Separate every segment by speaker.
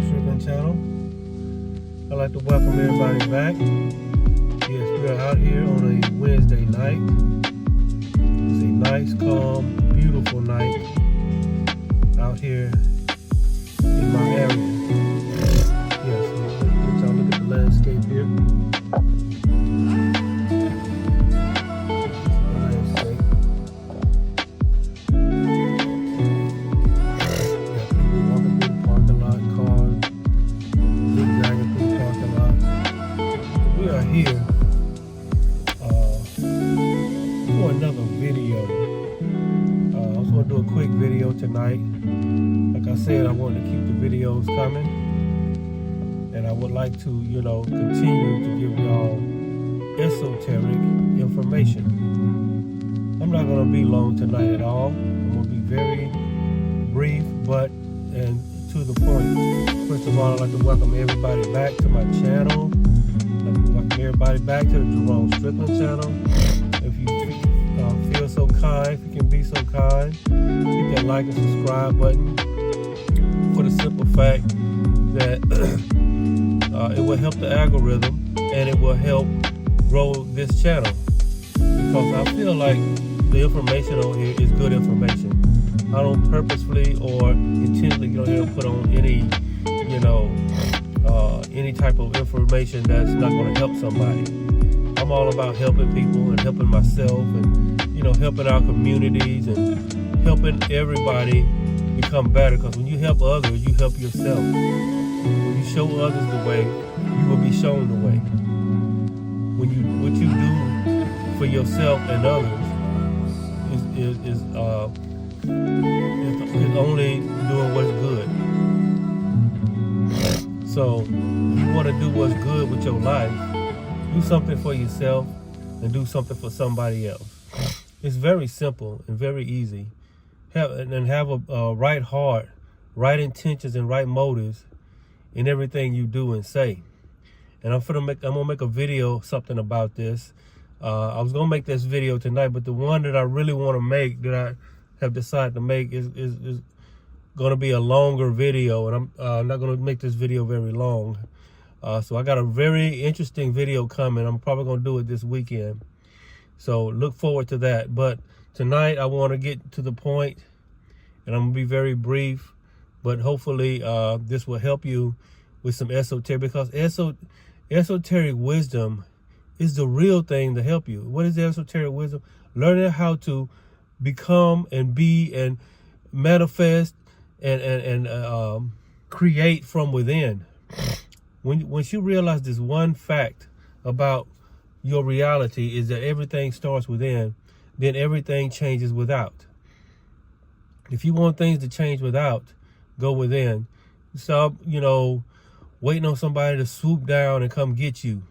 Speaker 1: Jerome Strickland channel. I'd like to welcome everybody back. Yes, we are out here on a Wednesday night. It's a nice, calm, beautiful night out here in my area. Yes, let y'all look at the landscape here. Here for another video. I was going to do a quick video tonight. Like I said, I wanted to keep the videos coming, and I would like to, continue to give y'all esoteric information. I'm not going to be long tonight at all. I'm going to be very brief, and to the point. First of all, I'd like to welcome everybody back to my channel. Welcome everybody back to the Jerome Strickland channel. If you feel so kind, if you can be so kind, hit that like and subscribe button for the simple fact that it will help the algorithm and it will help grow this channel, because I feel like the information on here is good information. I don't purposefully or intentionally get on here and put on any type of information that's not going to help somebody. I'm all about helping people and helping myself and, helping our communities and helping everybody become better, because when you help others, you help yourself. When you show others the way, you will be shown the way. What you do for yourself and others is only doing what's good. So if you want to do what's good with your life, do something for yourself and do something for somebody else. It's very simple and very easy. Have a right heart, right intentions, and right motives in everything you do and say. And I'm gonna make a video something about this. I was gonna make this video tonight, but the one that I really want to make, that I have decided to make, is going to be a longer video, and I'm not going to make this video very long. So I got a very interesting video coming. I'm probably going to do it this weekend, so look forward to that. But tonight I want to get to the point, and I'm going to be very brief, but hopefully this will help you with some esoteric, because esoteric wisdom is the real thing to help you. What is esoteric wisdom? Learning how to become and be and manifest and create from within. Once you realize this one fact about your reality, is that everything starts within, then everything changes without. If you want things to change without, go within. Stop, waiting on somebody to swoop down and come get you.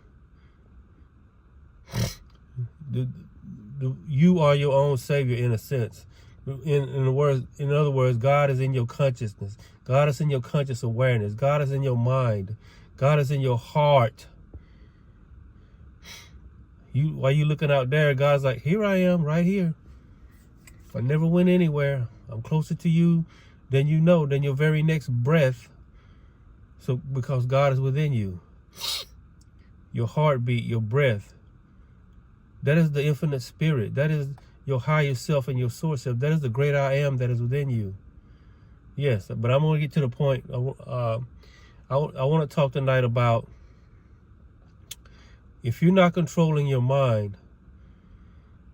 Speaker 1: You are your own savior, in a sense. In other words, God is in your consciousness. God is in your conscious awareness. God is in your mind. God is in your heart. While you looking out there, God's like, here I am, right here. I never went anywhere. I'm closer to you than than your very next breath. So because God is within you, your heartbeat, your breath, that is the infinite spirit. That is your higher self and your source self. That is the great I am that is within you. Yes, but I'm going to get to the point. I want to talk tonight about, if you're not controlling your mind,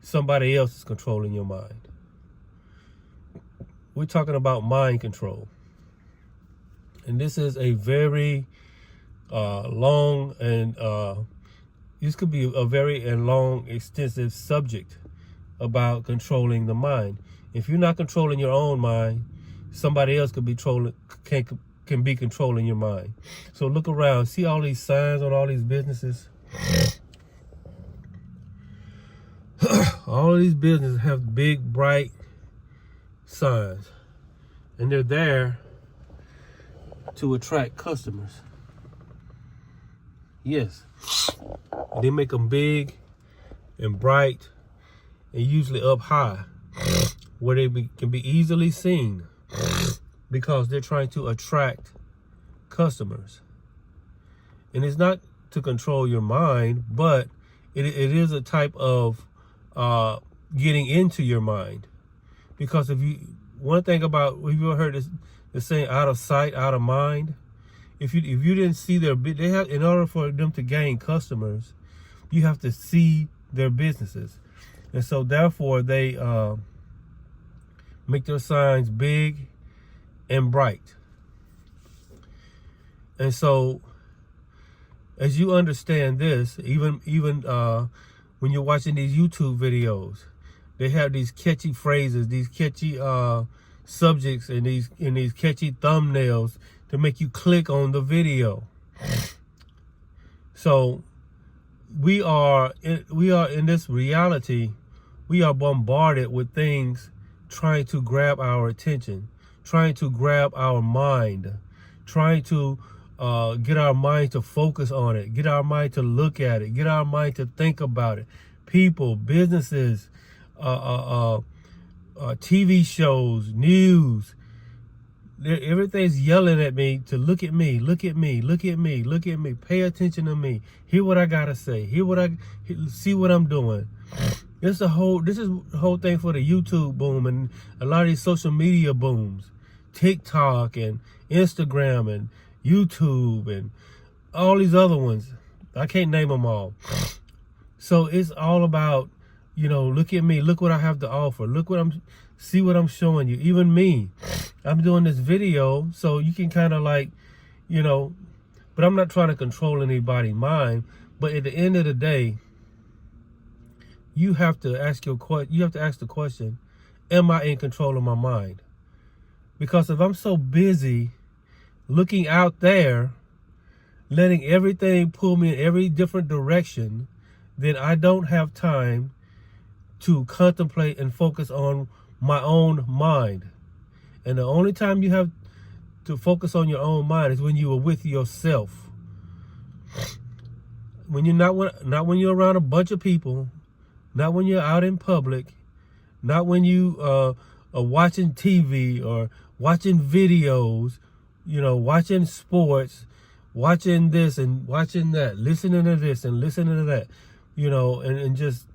Speaker 1: somebody else is controlling your mind. We're talking about mind control. And this is a very long and this could be a very long, extensive subject about controlling the mind. If you're not controlling your own mind, somebody else could be can be controlling your mind. So look around, see all these signs on all these businesses. All of these businesses have big, bright signs, and they're there to attract customers. Yes, they make them big and bright and usually up high, where they can be easily seen, because they're trying to attract customers. And it's not to control your mind, but it is a type of getting into your mind. Because if you, one thing about, have you ever heard the saying, out of sight, out of mind? If you didn't see they have, in order for them to gain customers, you have to see their businesses. And so therefore they make their signs big and bright. And so as you understand this, even when you're watching these YouTube videos, they have these catchy phrases, these catchy subjects, and these catchy thumbnails to make you click on the video. So we are in this reality, we are bombarded with things trying to grab our attention, trying to grab our mind, trying to get our mind to focus on it, get our mind to look at it, get our mind to think about it. People, businesses, TV shows, news, everything's yelling at me to look at me, look at me, look at me, look at me, pay attention to me, hear what I gotta say, see what I'm doing. This is the whole thing for the YouTube boom and a lot of these social media booms, TikTok and Instagram and YouTube and all these other ones. I can't name them all. So it's all about, look at me, look what I have to offer, see what I'm showing you. Even me, I'm doing this video so you can kind of like, but I'm not trying to control anybody's mind. But at the end of the day, you have to ask the question, am I in control of my mind? Because if I'm so busy looking out there, letting everything pull me in every different direction, then I don't have time to contemplate and focus on my own mind. And the only time you have to focus on your own mind is when you are with yourself. When you're not when you're around a bunch of people, not when you're out in public, not when you are watching TV or watching videos, watching sports, watching this and watching that, listening to this and listening to that, and just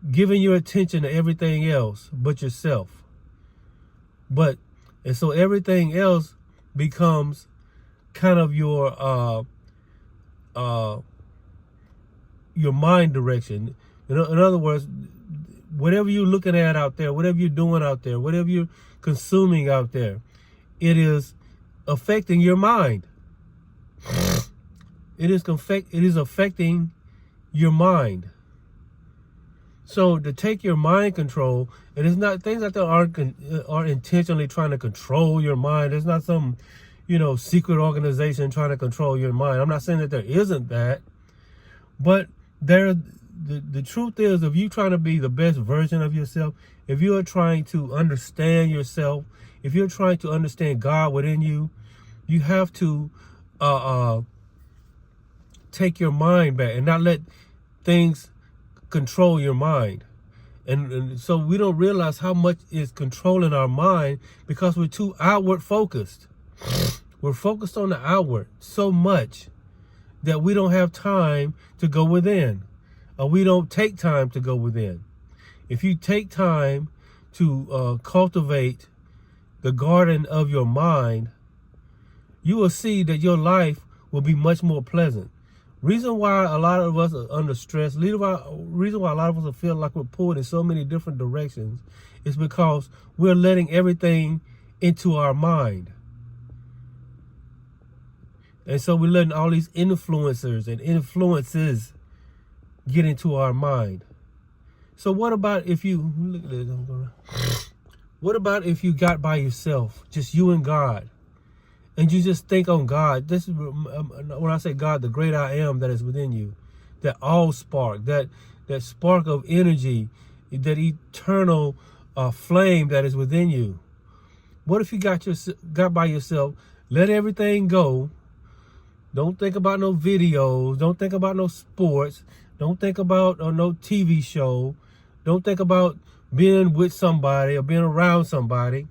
Speaker 1: giving your attention to everything else but yourself. And so everything else becomes kind of your mind direction. In other words, whatever you're looking at out there, whatever you're doing out there, whatever you're consuming out there, it is affecting your mind. It is affecting your mind. So to take your mind control, and it's not things like that are intentionally trying to control your mind. It's not some, secret organization trying to control your mind. I'm not saying that there isn't that, but the truth is, if you're trying to be the best version of yourself, if you are trying to understand yourself, if you're trying to understand God within you, you have to take your mind back and not let things control your mind. And so we don't realize how much is controlling our mind because we're too outward focused. We're focused on the outward so much that we don't have time to go within, or we don't take time to go within. If you take time to cultivate the garden of your mind, you will see that your life will be much more pleasant. Reason why a lot of us are under stress, reason why a lot of us feel like we're pulled in so many different directions is because we're letting everything into our mind. And so we're letting all these influencers and influences get into our mind. So what about if you, look at this, what about if you got by yourself, just you and God, and you just think on God? This is when I say God, the great I am that is within you, that all spark, that spark of energy, that eternal flame that is within you. What if you got by yourself, let everything go? Don't think about no videos. Don't think about no sports. Don't think about no TV show. Don't think about being with somebody or being around somebody.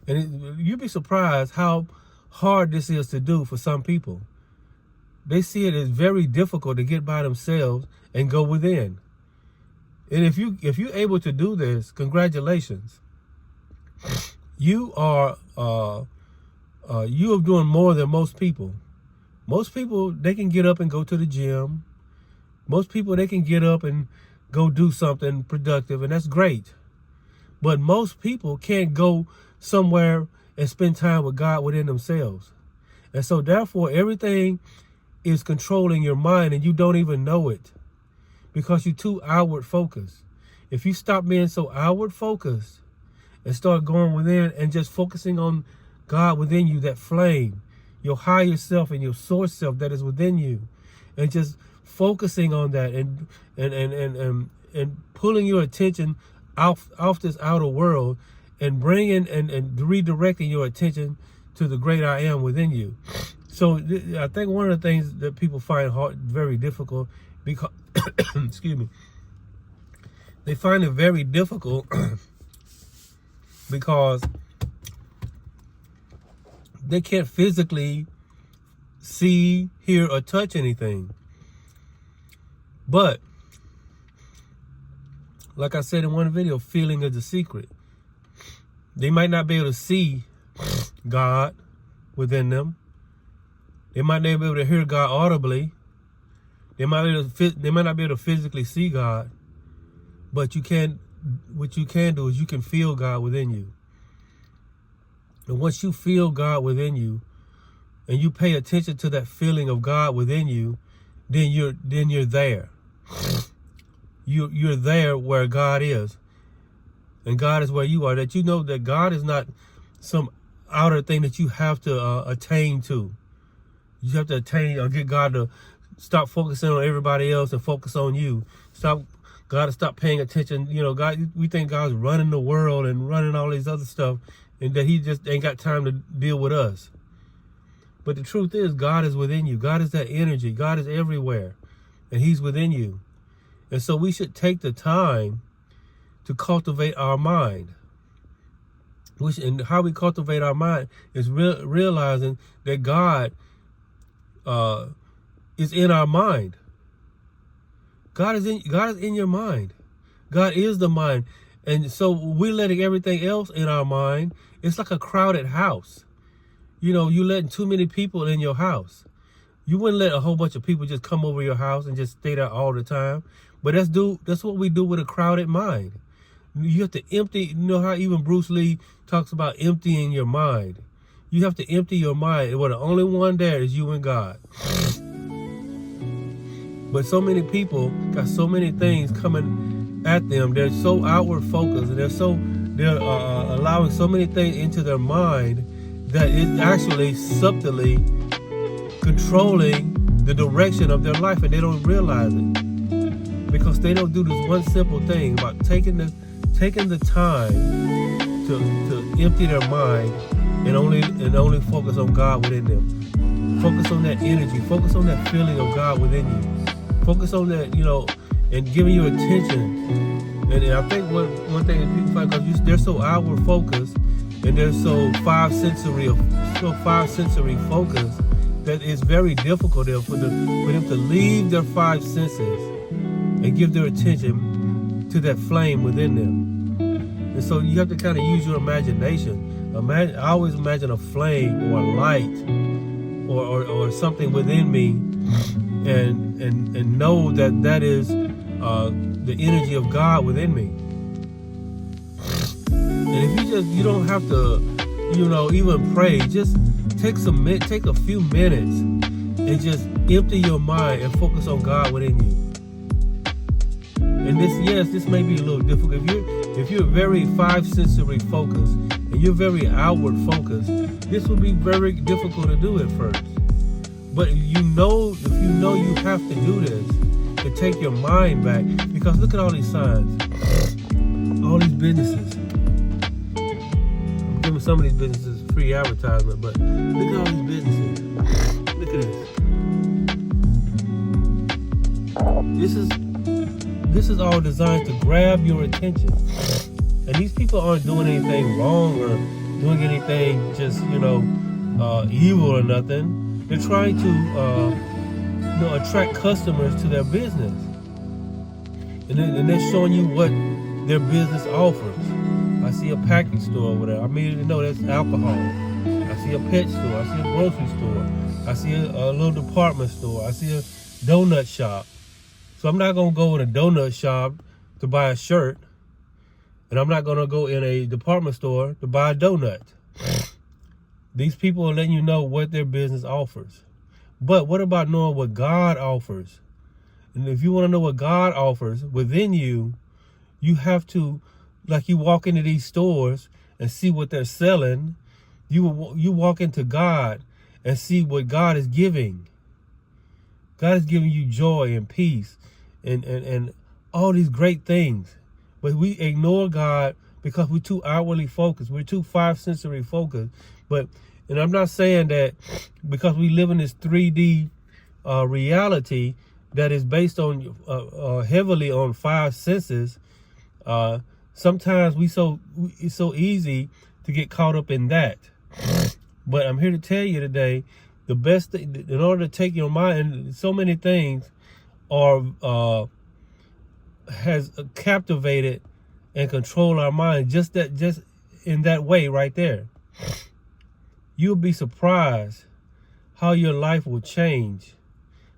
Speaker 1: And you'd be surprised how hard this is to do for some people. They see it as very difficult to get by themselves and go within. And if you're able to do this, congratulations. You are doing more than most people. Most people, they can get up and go to the gym. Most people, they can get up and go do something productive, and that's great. But most people can't go somewhere and spend time with God within themselves. And so therefore, everything is controlling your mind and you don't even know it because you're too outward focused. If you stop being so outward focused and start going within and just focusing on God within you, that flame, your higher self and your source self that is within you, and just focusing on that and pulling your attention off this outer world and bringing and redirecting your attention to the great I am within you. So I think one of the things that people find very difficult, because excuse me, they find it very difficult because they can't physically see, hear, or touch anything. But like I said in one video, feeling is the secret. They might not be able to see God within them. They might not be able to hear God audibly. They might not be able to physically see God. But what you can do is you can feel God within you. And once you feel God within you, and you pay attention to that feeling of God within you, then you're there. You're there where God is. And God is where you are. That you know that God is not some outer thing that you have to attain to. You have to attain or get God to stop focusing on everybody else and focus on you. God to stop paying attention. You know, God, we think God's running the world and running all these other stuff, and that he just ain't got time to deal with us. But the truth is, God is within you. God is that energy. God is everywhere, and he's within you. And so we should take the time to cultivate our mind. And how we cultivate our mind is realizing that God is in our mind. God is in your mind. God is the mind. And so we're letting everything else in our mind. It's like a crowded house. You know, you letting too many people in your house. You wouldn't let a whole bunch of people just come over your house and just stay there all the time. But that's what we do with a crowded mind. You have to empty. You know how even Bruce Lee talks about emptying your mind. You have to empty your mind. And the only one there is you and God. But so many people got so many things coming at them. They're so outward focused, and they're allowing so many things into their mind that it actually subtly controlling the direction of their life, and they don't realize it because they don't do this one simple thing about taking the time to empty their mind and only focus on God within them. Focus on that energy. Focus on that feeling of God within you. Focus on that, you know, and giving you attention. And I think one thing that people find, because they're so outward focused and they're so five sensory focused, that it's very difficult for them to leave their five senses and give their attention to that flame within them. And so you have to kind of use your imagination. I always imagine a flame or a light or something within me, and know that is the energy of God within me. And if you don't have to, you know, even pray, just take a few minutes and just empty your mind and focus on God within you. And this may be a little difficult. If you're very five sensory focused and you're very outward focused, this will be very difficult to do at first. But if you know you have to do this to take your mind back, because look at all these signs, all these businesses. I'm giving some of these businesses free advertisement, but look at all these businesses. Look at this. This is all designed to grab your attention. And these people aren't doing anything wrong or doing anything just, you know, evil or nothing. They're trying to attract customers to their business, and they're showing you what their business offers. I see a package store over there. I immediately know that's alcohol. I see a pet store. I see a grocery store. I see a little department store. I see a donut shop. So I'm not going to go in a donut shop to buy a shirt. And I'm not going to go in a department store to buy a donut. These people are letting you know what their business offers. But what about knowing what God offers? And if you want to know what God offers within you, you have to, like, you walk into these stores and see what they're selling. You walk into God and see what God is giving. God is giving you joy and peace and all these great things. But we ignore God because we're too outwardly focused. We're too five-sensory focused. And I'm not saying that because we live in this 3D reality that is based on heavily on five senses. Sometimes it's so easy to get caught up in that. But I'm here to tell you today, the best thing, in order to take your mind, and so many things has captivated and controlled our mind just in that way right there. You'll be surprised how your life will change,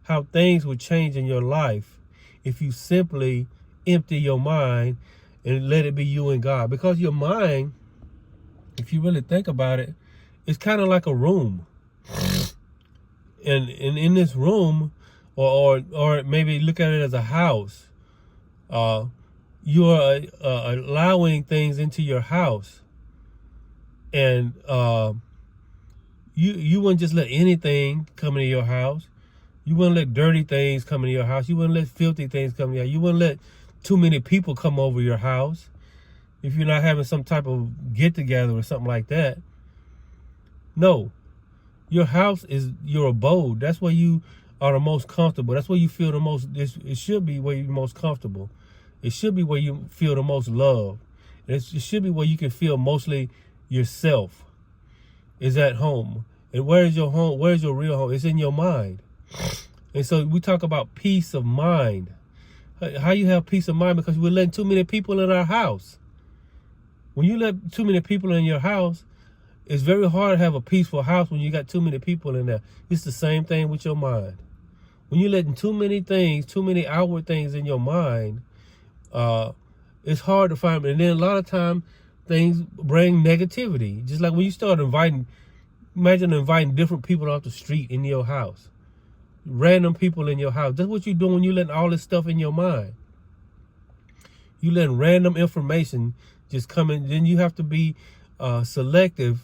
Speaker 1: how things will change in your life if you simply empty your mind and let it be you and God. Because your mind, if you really think about it, it's kind of like a room. And in this room, or maybe look at it as a house, you are allowing things into your house. And you wouldn't just let anything come into your house. You wouldn't let dirty things come into your house. You wouldn't let filthy things come into your house. You wouldn't let too many people come over your house if you're not having some type of get-together or something like that. No. Your house is your abode. That's where you are the most comfortable. That's where you feel the most, it should be where you're most comfortable. It should be where you feel the most love. It should be where you can feel mostly yourself. Is at home. And where is your home? Where is your real home? It's in your mind. And so we talk about peace of mind. How you have peace of mind? Because we're letting too many people in our house. When you let too many people in your house, it's very hard to have a peaceful house when you got too many people in there. It's the same thing with your mind. When you're letting too many things, too many outward things in your mind, it's hard to find. And then a lot of time, things bring negativity. Just like when you start imagine inviting different people off the street in your house. Random people in your house. That's what you're doing when you letting all this stuff in your mind. You letting random information just come in. Then you have to be selective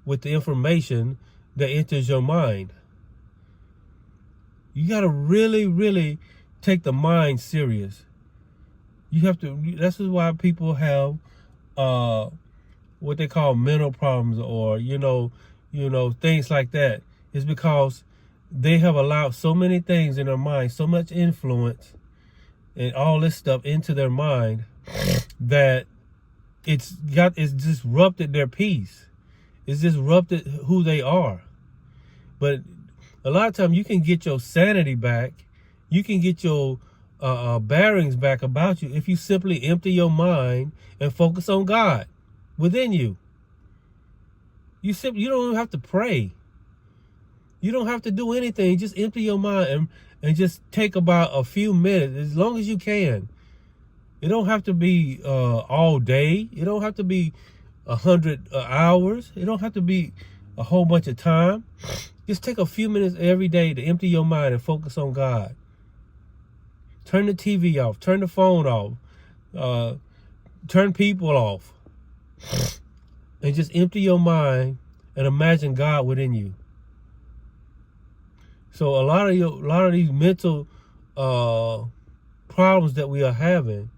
Speaker 1: with the information that enters your mind. You got to really, really take the mind serious. You have to. This is why people have what they call mental problems, or things like that. It's because they have allowed so many things in their mind, so much influence and all this stuff into their mind that it's disrupted their peace. It's disrupted who they are. But a lot of times you can get your sanity back. You can get your bearings back about you if you simply empty your mind and focus on God within you. You don't even have to pray. You don't have to do anything. Just empty your mind and just take about a few minutes, as long as you can. It don't have to be all day. It don't have to be 100 hours. It don't have to be a whole bunch of time. Just take a few minutes every day to empty your mind and focus on God. Turn the TV off. Turn the phone off. Turn people off. And just empty your mind and imagine God within you. So a lot of these mental problems that we are having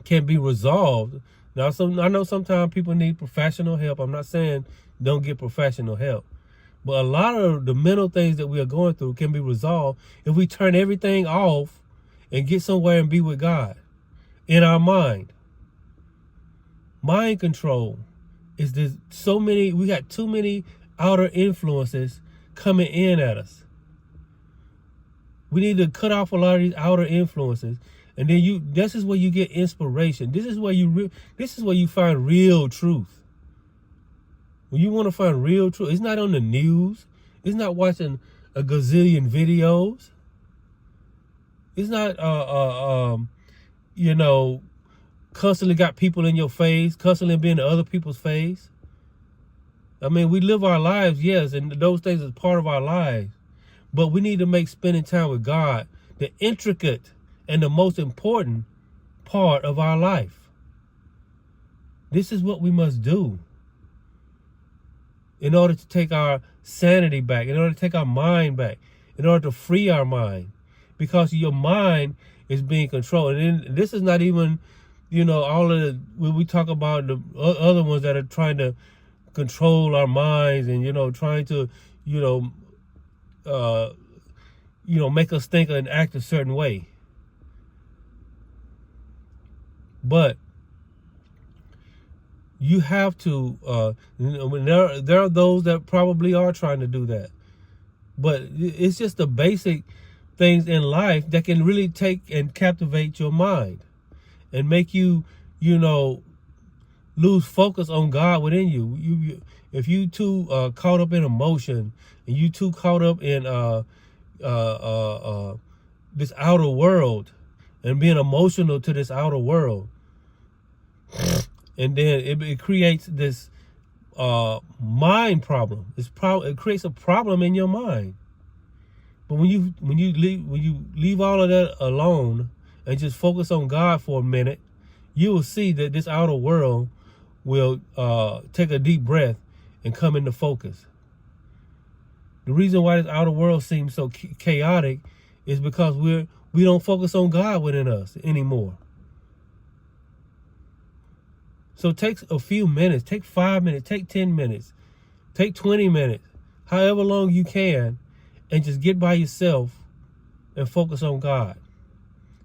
Speaker 1: can be resolved. Now, I know sometimes people need professional help. I'm not saying don't get professional help. But a lot of the mental things that we are going through can be resolved if we turn everything off and get somewhere and be with God in our mind. Mind control is we got too many outer influences coming in at us. We need to cut off a lot of these outer influences, and then this is where you get inspiration. This is where you find real truth. When you want to find real truth, it's not on the news. It's not watching a gazillion videos. It's not constantly got people in your face, constantly being in other people's face. I mean, we live our lives, yes, and those things is part of our lives. But we need to make spending time with God the intricate and the most important part of our life. This is what we must do in order to take our sanity back, in order to take our mind back, in order to free our mind. Because your mind is being controlled. And then this is not even, all of the, when we talk about the other ones that are trying to control our minds and, trying to, make us think and act a certain way. But you have to, there are those that probably are trying to do that. But it's just the basic things in life that can really take and captivate your mind and make you, lose focus on God within you. If you too caught up in emotion, and you too caught up in this outer world and being emotional to this outer world, and then it creates this mind problem. It creates a problem in your mind. But when you leave all of that alone and just focus on God for a minute, you will see that this outer world will take a deep breath and come into focus. The reason why this outer world seems so chaotic is because we don't focus on God within us anymore. So take a few minutes, take 5 minutes, take 10 minutes, take 20 minutes, however long you can, and just get by yourself and focus on God.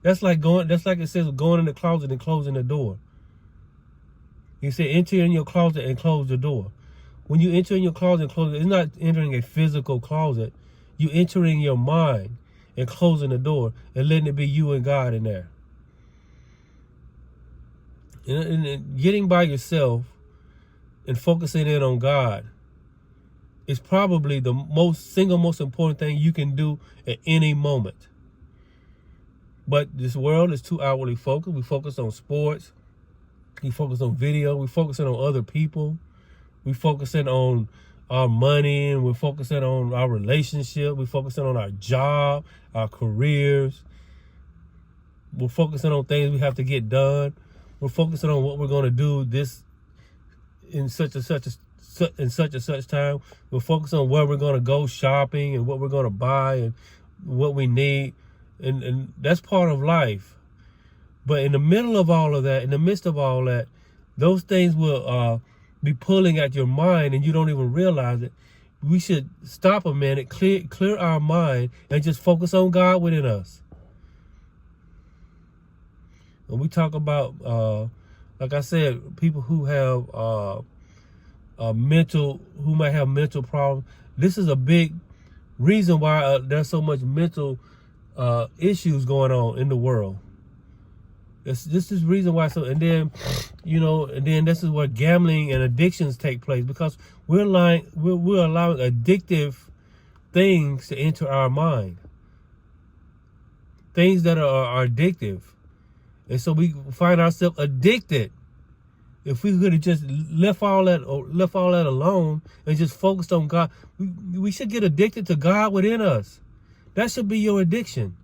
Speaker 1: That's like it says, going in the closet and closing the door. You say enter in your closet and close the door. When you enter in your closet and close it, it's not entering a physical closet. You entering your mind and closing the door and letting it be you and God in there. And getting by yourself and focusing in on God is probably the single most important thing you can do at any moment. But this world is too outwardly focused. We focus on sports. We focus on video. We focusing on other people. We focusing on our money, and we're focusing on our relationship. We're focusing on our job, our careers. We're focusing on things we have to get done. We're focusing on what we're going to do this in such and such time. We're focused on where we're going to go shopping and what we're going to buy and what we need. And that's part of life. But in the middle of all of that, in the midst of all that, those things will be pulling at your mind and you don't even realize it. We should stop a minute, clear our mind, and just focus on God within us. When we talk about, like I said, people who have who might have mental problems, this is a big reason why there's so much mental issues going on in the world. This is the reason why. And then this is where gambling and addictions take place, because we're allowing addictive things to enter our mind, things that are addictive. And so we find ourselves addicted. If we could have just left all that alone and just focused on God, we should get addicted to God within us. That should be your addiction.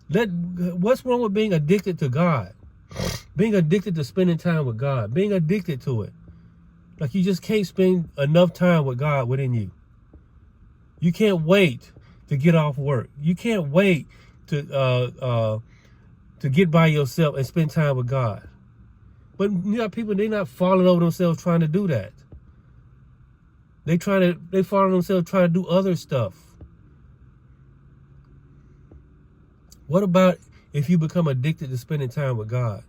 Speaker 1: What's wrong with being addicted to God? Being addicted to spending time with God. Being addicted to it. Like you just can't spend enough time with God within you. You can't wait to get off work. You can't wait to get by yourself and spend time with God. But people, they're not falling over themselves trying to do that. They fall over themselves trying to do other stuff. What about if you become addicted to spending time with God?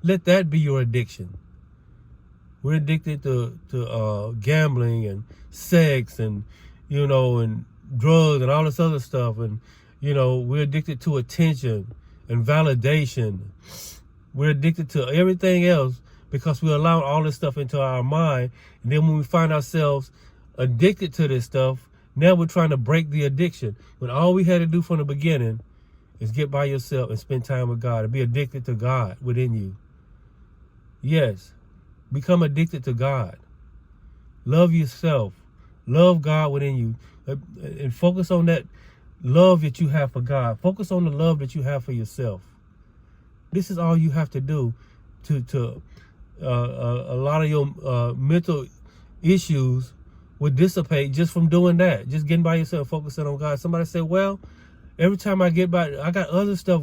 Speaker 1: Let that be your addiction. We're addicted to gambling and sex and, and drugs and all this other stuff. And, we're addicted to attention and validation. We're addicted to everything else because we allow all this stuff into our mind. And then when we find ourselves addicted to this stuff, now we're trying to break the addiction. When all we had to do from the beginning is get by yourself and spend time with God and be addicted to God within you. Yes, become addicted to God. Love yourself. Love God within you. And focus on that love that you have for God. Focus on the love that you have for yourself. This is all you have to do to a lot of your mental issues would dissipate just from doing that. Just getting by yourself, focusing on God. Somebody said, well, every time I get by, I got other stuff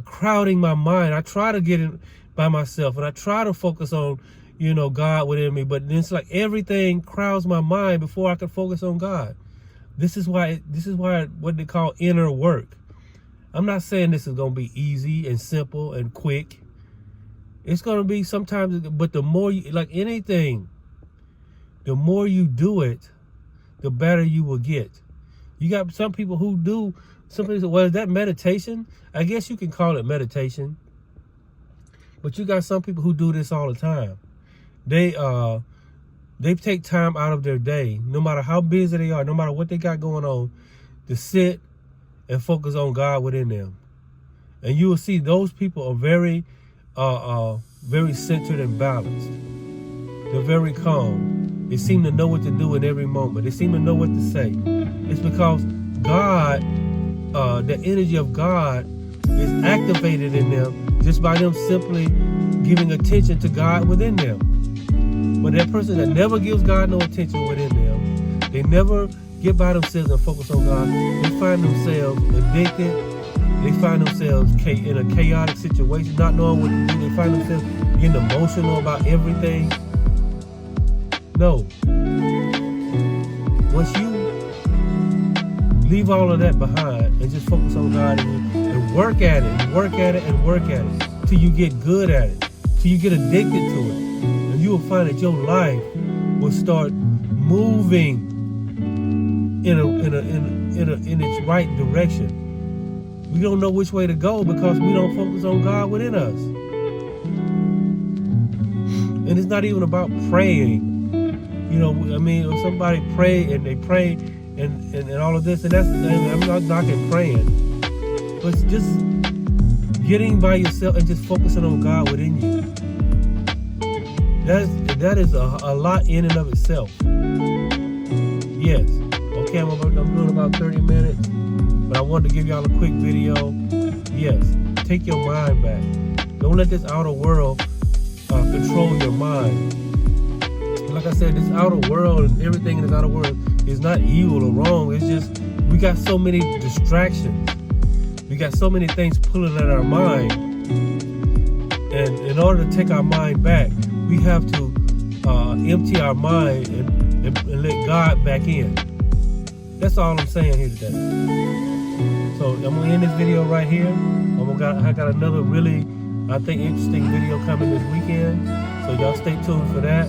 Speaker 1: crowding my mind. I try to get in by myself and I try to focus on, God within me. But it's like everything crowds my mind before I can focus on God. This is why what they call inner work. I'm not saying this is going to be easy and simple and quick. It's going to be sometimes, but the more you, like anything, the more you do it, the better you will get. You got some people who do, some people say, well, is that meditation? I guess you can call it meditation. But you got some people who do this all the time. They take time out of their day, no matter how busy they are, no matter what they got going on, to sit and focus on God within them. And you will see those people are very centered and balanced. They're very calm. They seem to know what to do in every moment. They seem to know what to say. It's because God, the energy of God is activated in them just by them simply giving attention to God within them. But that person that never gives God no attention within them, they never get by themselves and focus on God, they find themselves addicted. They find themselves in a chaotic situation, not knowing what to do. They find themselves getting emotional about everything. No. Once you leave all of that behind and just focus on God and work at it, and work at it, and work at it, till you get good at it, till you get addicted to it, and you will find that your life will start moving in its right direction. We don't know which way to go because we don't focus on God within us. And it's not even about praying. If somebody pray and they pray and all of this, and I'm not knocking praying, but it's just getting by yourself and just focusing on God within you. That is a lot in and of itself. Yes. Okay, I'm doing about 30 minutes, but I wanted to give y'all a quick video. Yes, take your mind back. Don't let this outer world control your mind. Like I said, this outer world and everything in this outer world is not evil or wrong. It's just we got so many distractions. We got so many things pulling at our mind. And in order to take our mind back, we have to empty our mind and let God back in. That's all I'm saying here today. So I'm gonna end this video right here. I got another really, I think, interesting video coming this weekend. So y'all stay tuned for that.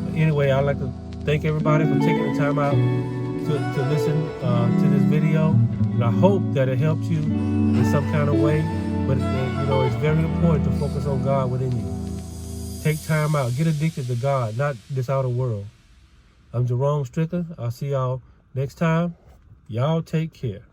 Speaker 1: But anyway, I'd like to thank everybody for taking the time out to listen to this video. And I hope that it helps you in some kind of way. But it's very important to focus on God within you. Take time out. Get addicted to God, not this outer world. I'm Jerome Strickland. I'll see y'all next time. Y'all take care.